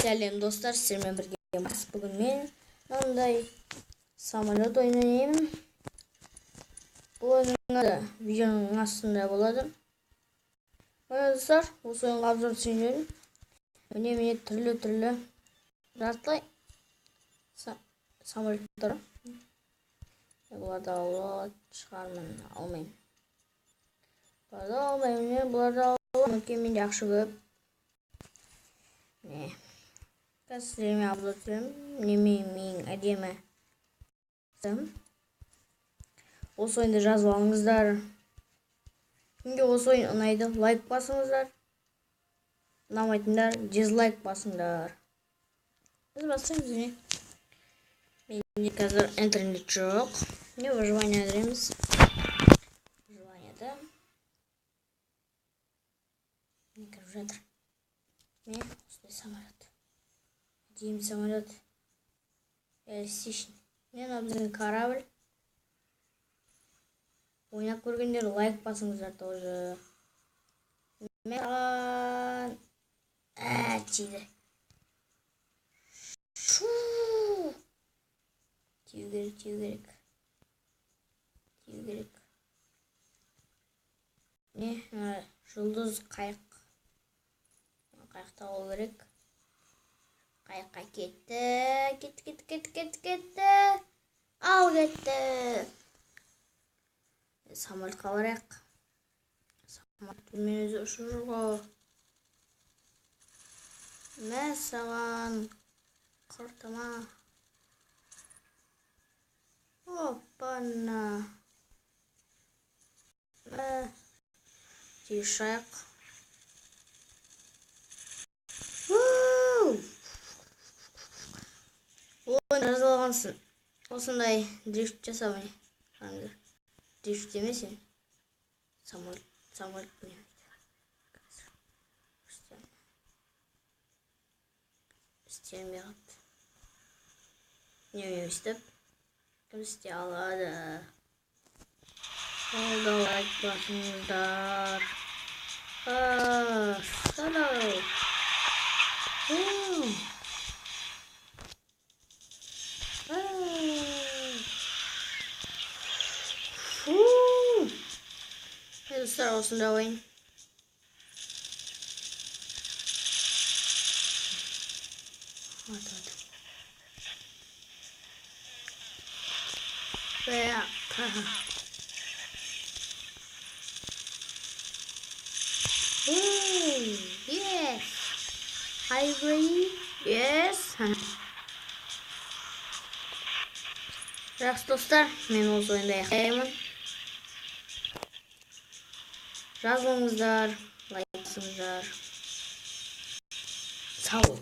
Сәлем достар, сіздермен біргеміз. Бүгін мен мынандай самолет ойнаймын. Бұл ойынның видеоның астында болады. Мына достар, осы ойынға обзор түсірейін. Міне түрлі жартылай самолеттер. Бұларды алуға шығармын, алмаймын. Бұларды алмаймын, бұларды аламын. Менде ақша көп. Сіздермен обзор түсіремін. Менің әдемі. Осы ойынды жазып алыңыздар. Кімге осы ойын ұнайды, лайк басыңыздар. Ұнамайтындар, дизлайк басыңдар. Біз бастаймыз. Менде қазір интернет жоқ. Выживание кіреміз. Выживанияда не кіріп жатыр. Осындай самолет. Әдемі самолет. Реалистичный. Мына біздің корабль. Ойнап көргендер лайк басыңыздар тоже. Маған тиді. Тию керек. Жұлдыз қайық. Қайықта болу керек. Қайыққа кетті. Ал кетті. Самолетқа барайық. Самолет мен өзі ұшып жүр ғой. Мә саған құртыма. Опана. Мә тиішайық. Ойын жазылғансын. Осындай дрифт жасамай. Дрифт демесен. Самолет не істемей қалды. Не істеп? Кім істей алады? Олда лайк басыңыздар. Салау. Dostlar, osunda oyun. Veya yes. Highway. Yes. Жақсы достар, мен осы ойында аяқтаймын. Жазылыңыздар, лайк басыңыздар. Сау.